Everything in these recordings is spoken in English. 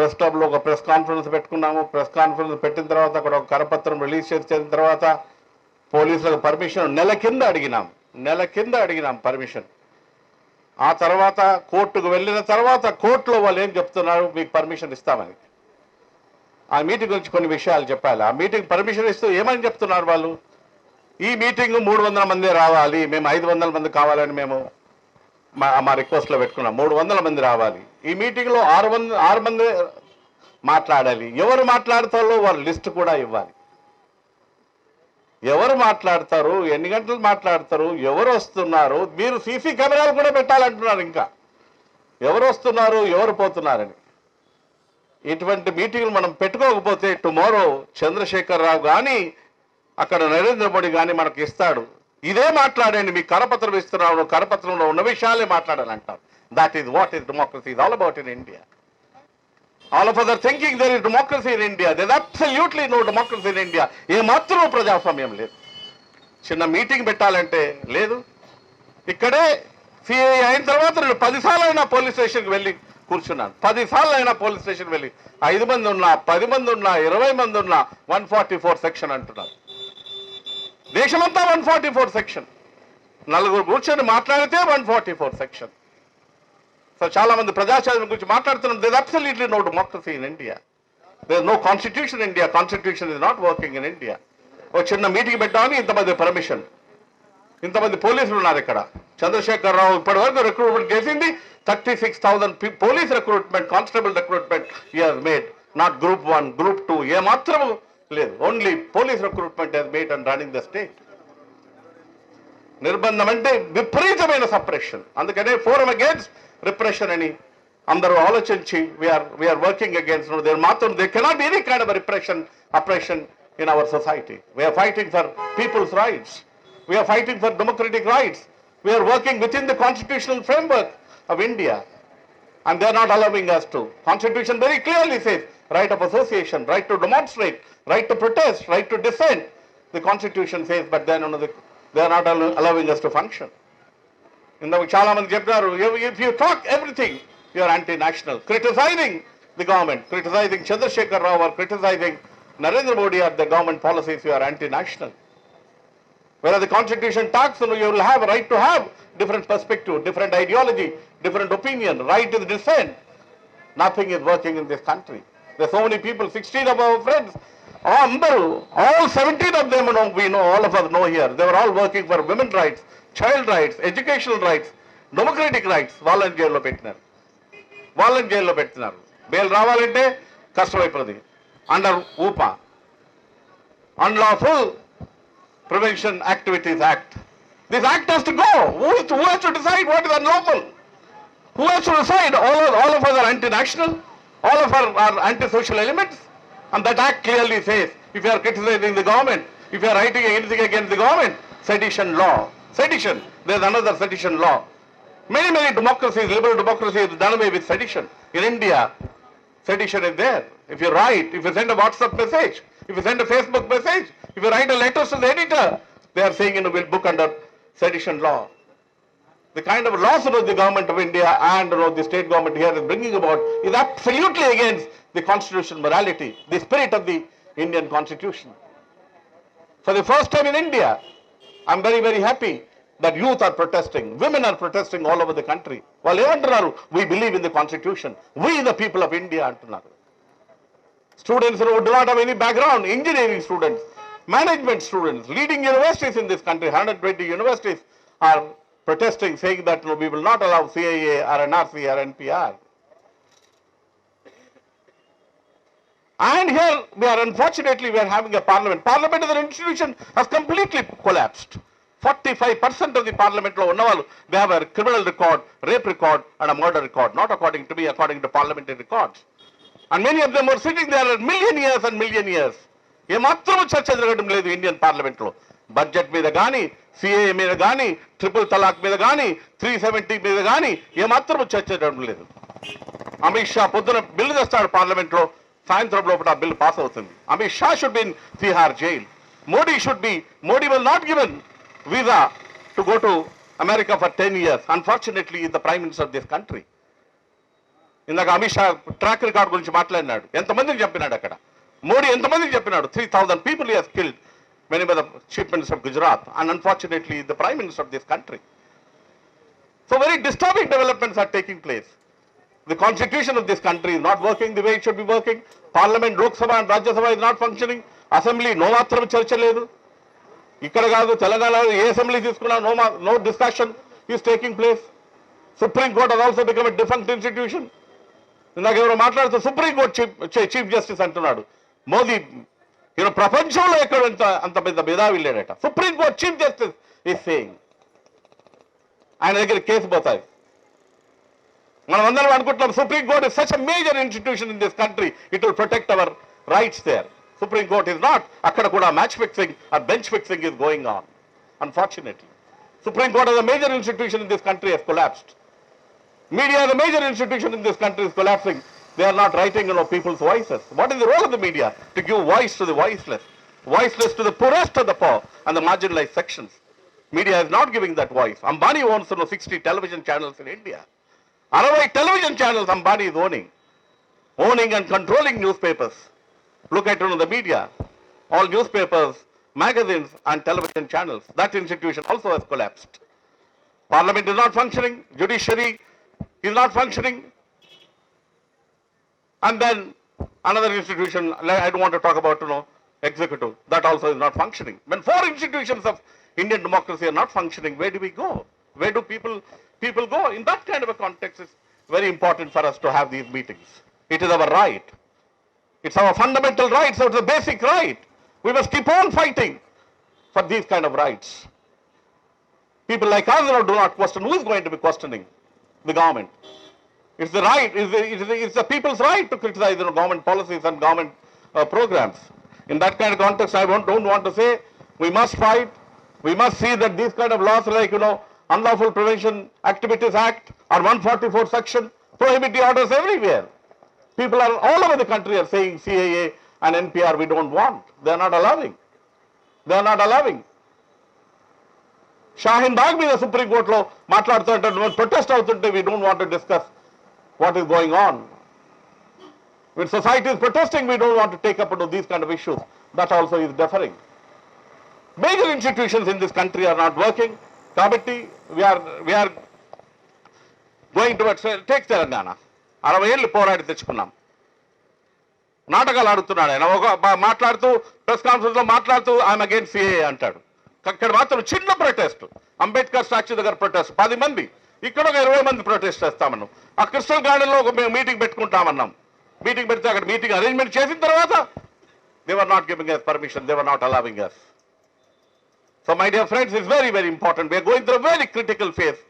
Press క్లబ్లో ఒక press conference పెట్టుకున్నాము. ప్రెస్ కాన్ఫరెన్స్ పెట్టిన తర్వాత అక్కడ ఒక కరపత్రం రిలీజ్ చేసిన తర్వాత పోలీసులకు పర్మిషన్ నెల కింద అడిగినాం పర్మిషన్. ఆ తర్వాత కోర్టుకు వెళ్ళిన తర్వాత కోర్టులో వాళ్ళు ఏం చెప్తున్నారు, మీకు పర్మిషన్ ఇస్తామని. ఆ మీటింగ్ గురించి కొన్ని విషయాలు చెప్పాలి. ఆ మీటింగ్ పర్మిషన్ ఇస్తూ ఏమని చెప్తున్నారు వాళ్ళు, ఈ మీటింగ్ 300 మంది రావాలి, మేము 500 మంది కావాలని మేము మా రిక్వెస్ట్లో పెట్టుకున్నాం. 300 మంది రావాలి. ఈ మీటింగ్లో 6 మంది మాట్లాడాలి. ఎవరు మాట్లాడతారో వాళ్ళ లిస్ట్ కూడా ఇవ్వాలి. ఎవరు మాట్లాడతారు, ఎన్ని గంటలు మాట్లాడతారు, ఎవరు వస్తున్నారు, మీరు సీసీ కెమెరాలు కూడా పెట్టాలంటున్నారు. ఇంకా ఎవరు వస్తున్నారు, ఎవరు పోతున్నారని. ఇటువంటి మీటింగ్లు మనం పెట్టుకోకపోతే టుమారో చంద్రశేఖరరావు కానీ అక్కడ నరేంద్ర మోడీ కానీ మనకు ఇస్తాడు, ఇదే మాట్లాడండి, మీకు కరపత్రం ఇస్తున్నాడు, కరపత్రంలో ఉన్న విషయాలే మాట్లాడాలంటారు. That is what is democracy is all about in India. All of us are thinking there is democracy in India. There is absolutely no democracy in India. ఏ మాత్రం ప్రజాస్వామ్యం లేదు. చిన్న మీటింగ్ పెట్టాలంటే లేదు. ఇక్కడే సిఐ అయిన తర్వాత నేను 10 సార్లు అయినా పోలీస్ స్టేషన్కి వెళ్ళి కూర్చున్నాను. 10 సార్లు అయినా పోలీస్ స్టేషన్కి వెళ్ళి 5 మంది ఉన్నా, 10 మంది ఉన్నా, 20 మంది ఉన్నా 144 సెక్షన్ అంటున్నారు. దేశమంతా 144 సెక్షన్. నలుగురు కూర్చొని మాట్లాడితే 144 సెక్షన్. సో చాలా మంది ప్రజాస్వామ్యం గురించి మాట్లాడుతున్నాం. There absolutely no democracy in India. There no constitution in India. Constitution is not working in India. ఒక చిన్న మీటింగ్ పెట్టామని ఇంతమంది పర్మిషన్, ఇంతమంది పోలీసులు ఉన్నారు ఇక్కడ. చంద్రశేఖరరావు ఇప్పటి వరకు రిక్రూట్మెంట్ చేసింది 36,000 police recruitment, constable recruitment he has made. Not group 1, group 2 ఏ మాత్రం లేదు. Only police recruitment has made and running the state. నిర్బంధం అంటే విపరీతమైన సప్రెషన్. అందుకనే ఫోరం అగేన్స్ట్ repression అని అందరూ ఆలోచించి we are working against. There cannot be any kind of oppression in our society. We are fighting for people's rights. We are fighting for democratic rights. We are working within the constitutional framework of India, and they are not allowing us to. Constitution very clearly says right of association, right to demonstrate, right to protest, right to dissent. The constitution says, but then they are not allowing us to function. ఇందుకు చాలా మంది చెప్పారు, if you talk everything you are anti-national, criticizing the government, criticizing Chandrasekhar Rao or criticizing Narendra Modi or the government policies, you are anti-national. Whereas the constitution talks, you will have a right to have different perspective, different ideology, different opinion, right to dissent. Nothing is working in this country. There are so many people, 16 of our friends, all 17 of them we know, all of us know here, they were all working for women's rights, child rights, educational rights, democratic rights. వాళ్ళని జైల్లో పెట్టినారు. Bail రావాలంటే కష్టమైపోతుంది. Under UAPA, Unlawful Prevention Activities Act. This act has to go. Who has to decide what is unlawful? Who has to decide? All of us are anti-national. All of us are anti-social elements. And that act clearly says, if you are criticizing the government, if you are writing anything against the government, sedition law. Sedition. There is another sedition law. Many democracies, liberal democracies, done away with sedition. In India, sedition is there. If you write, if you send a WhatsApp message, if you send a Facebook message, if you write a letter to the editor, they are saying will book under sedition law. The kind of laws the government of India and the state government here is bringing about is absolutely against the constitutional morality, the spirit of the Indian constitution. For the first time in India, I am very happy that youth are protesting, women are protesting all over the country. Well, we believe in the constitution. We the people of India antunaru. Students who do not have any background, engineering students, management students, leading universities in this country, 120 universities are protesting, saying that we will not allow CAA or NRC or NPR. And here unfortunately we are having a parliament. Parliament as an institution has completely collapsed. 45% of the parliament lo unnavallu, they have a criminal record, rape record and a murder record, not according to me, according to parliamentary records. And many of them were sitting there a million years. ఏ మాత్రం చర్చ జరగడం లేదు Indian parliament లో. Budget మీద కానీ, CAA మీద కానీ, triple తలాక్ మీద కానీ, 370 మీద కానీ ఏ మాత్రం చర్చ జరగడం లేదు. అమిత్ షా పొద్దున బిల్లు తెస్తాడు పార్లమెంట్ లో, సాయంత్రం లోపల ఆ బిల్లు పాస్ అవుతుంది. Amit Shah should be in Tihar jail. Modi will not given visa to go to America for 10 years. Unfortunately, he is the Prime Minister of this country. ఇందాక అమిత్ షా ట్రాక్ రికార్డ్ గురించి మాట్లాడినాడు. ఎంతమందికి చెప్పినాడు అక్కడ? మోడీ ఎంతమందికి చెప్పినాడు? 3,000 people he has killed, many by the Chief Minister of Gujarat and unfortunately the Prime Minister of this country. So very disturbing developments are taking place. The constitution of this country is not working the way it should be working. Parliament, Lok Sabha and Rajya Sabha is not functioning. Assembly no matram charcha ledu. Ikkada kaadu Telangana A assembly తీసుకున్నా no discussion is taking place. Supreme Court has also become a defunct institution. ఇందాక ఎవరో మాట్లాడుతూ supreme Court chief justice అంటున్నాడు. మోదీ ప్రపంచంలో ఎక్కడ అంత పెద్ద మేధావి లేడట. Supreme Court chief justice is saying ఆయన దగ్గర కేసు పోతాయి. మనం అందరం అనుకుంటున్నాం Supreme Court is such a major institution in this country, it will protect our rights there. Supreme Court is not. అక్కడ కూడా match fixing or bench fixing is going on. Unfortunately Supreme Court as a major institution in this country has collapsed. Media as a major institution in this country is collapsing. They are not writing people's voices. What is the role of the media? To give voice to the voiceless. Voiceless to the poorest of the poor and the marginalized sections. Media is not giving that voice. Ambani owns 60 television channels in India. 60 television channels Ambani is owning and controlling newspapers. Look at the media. All newspapers, magazines and television channels. That institution also has collapsed. Parliament is not functioning. Judiciary is not functioning. And then another institution, I don't want to talk about executive, that also is not functioning. When 4 institutions of Indian democracy are not functioning, where do we go? Where do people go? In that kind of a context, it's very important for us to have these meetings. It is our right. It's our fundamental right, so it's a basic right. We must keep on fighting for these kind of rights. People like us do not question. Who is going to be questioning the government? It's the right. It's the people's right to criticize government policies and government programs. In that kind of context, I don't want to say we must fight. We must see that these kind of laws like Unlawful Prevention Activities Act or 144 section prohibit the orders everywhere. People are all over the country are saying CAA and NPR we don't want. They are not allowing. They are not allowing. Shaheen Bagh మీద Supreme కోర్టులో మాట్లాడుతుంటే protest అవుతుంటే we don't want to discuss what is going on. When society is protesting, we don't want to take up these kind of issues. That also is deferring. Major institutions in this country are not working. Kabatti, we are going towards take Telangana. 60 ఏళ్ళు పోరాడి తెచ్చుకున్నాం. నాటకాలు ఆడుతున్నాడు ఆయన. మాట్లాడుతూ press conference లో మాట్లాడుతూ I'm against CAA అంటాడు. అక్కడ మాత్రం చిన్న ప్రొటెస్ట్, అంబేద్కర్ స్టాచ్యూ దగ్గర ప్రొటెస్ట్ 10 మంది, ఇక్కడ ఒక 20 మంది ప్రొటెస్ట్ చేస్తామన్నాం. ఆ క్రిస్టల్ గార్డెన్ లో మేము మీటింగ్ పెట్టుకుంటామన్నాం. మీటింగ్ పెడితే అక్కడ మీటింగ్ అరేంజ్మెంట్ చేసిన తర్వాత they were not giving us permission, they were not allowing us. So my dear friends, it's very, very important. We are going through a very critical phase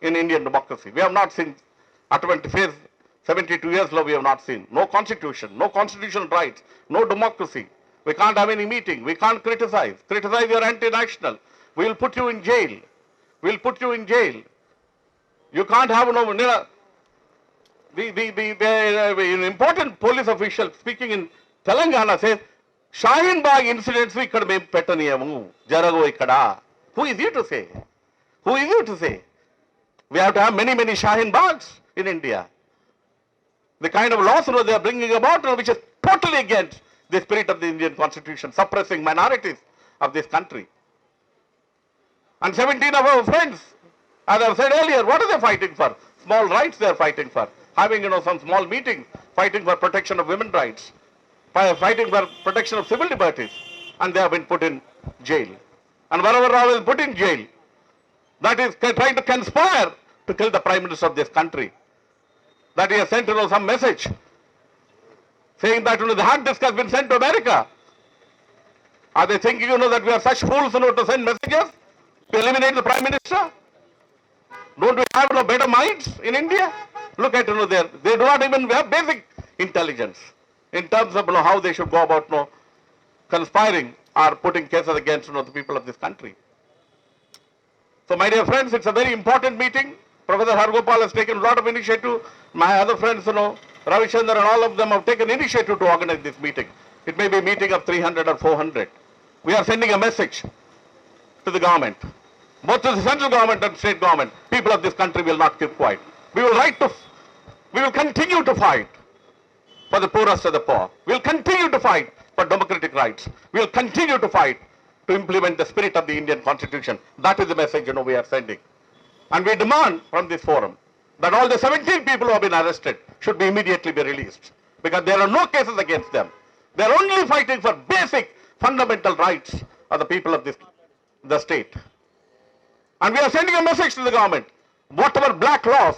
in Indian democracy. We have not seen అటువంటి phase 72 years లో we have not seen. No constitution, no constitutional rights, no democracy. We can't have any meeting. We can't criticize. Criticize, you're anti-national. We'll put you in jail. We'll put you in jail. You can't have an important police official speaking in Telangana says, Shaheen Bagh incidents ikkada mem petaniyamu jarago ikkada. Who is you to say? Who is you to say? We have to have many, many Shaheen Baghs in India. The kind of laws they are bringing about which is totally against the spirit of the Indian Constitution, suppressing minorities of this country. And 17 of our friends, as I said earlier, what are they fighting for? Small rights they are fighting for. Having some small meetings, fighting for protection of women's rights, fighting for protection of civil liberties, and they have been put in jail. And wherever Rao is put in jail, that is trying to conspire to kill the Prime Minister of this country. That he has sent some message saying that the hard disk has been sent to America. Are they thinking that we are such fools to send messages to eliminate the Prime Minister? Don't we have better minds in India? Look at they do not even have basic intelligence in terms of how they should go about conspiring or putting cases against the people of this country. So my dear friends, it's a very important meeting. Professor Haragopal has taken a lot of initiative. My other friends, Ravichandra and all of them have taken initiative to organize this meeting. It may be a meeting of 300 or 400. We are sending a message to the government, both to the central government and state government. People of this country will not keep quiet. We will write to We will continue to fight for the poorest of the poor. We will continue to fight for democratic rights. We will continue to fight to implement the spirit of the Indian Constitution. That is the message we are sending. And we demand from this forum that all the 17 people who have been arrested should be immediately be released, because there are no cases against them. They are only fighting for basic fundamental rights of the people of the state. And we are sending a message to the government. Whatever black laws,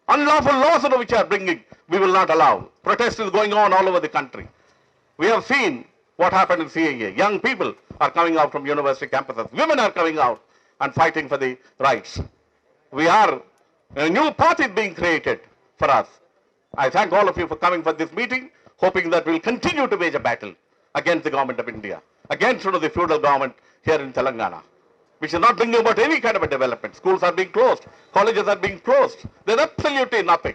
unlawful laws which are bringing, we will not allow. Protest is going on all over the country. We have seen what happened in CAA. Young people are coming out from university campuses. Women are coming out and fighting for the rights. A new path is being created for us. I thank all of you for coming for this meeting, hoping that we will continue to wage a battle against the government of India, against the feudal government here in Telangana, which is not bringing about any kind of a development. Schools are being closed, colleges are being closed. There's absolutely nothing.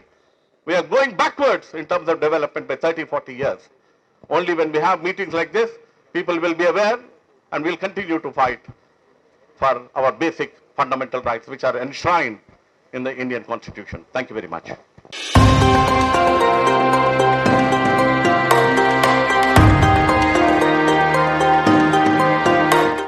We are going backwards in terms of development by 30, 40 years. Only when we have meetings like this, people will be aware, and we'll continue to fight for our basic fundamental rights which are enshrined in the Indian Constitution. Thank you very much.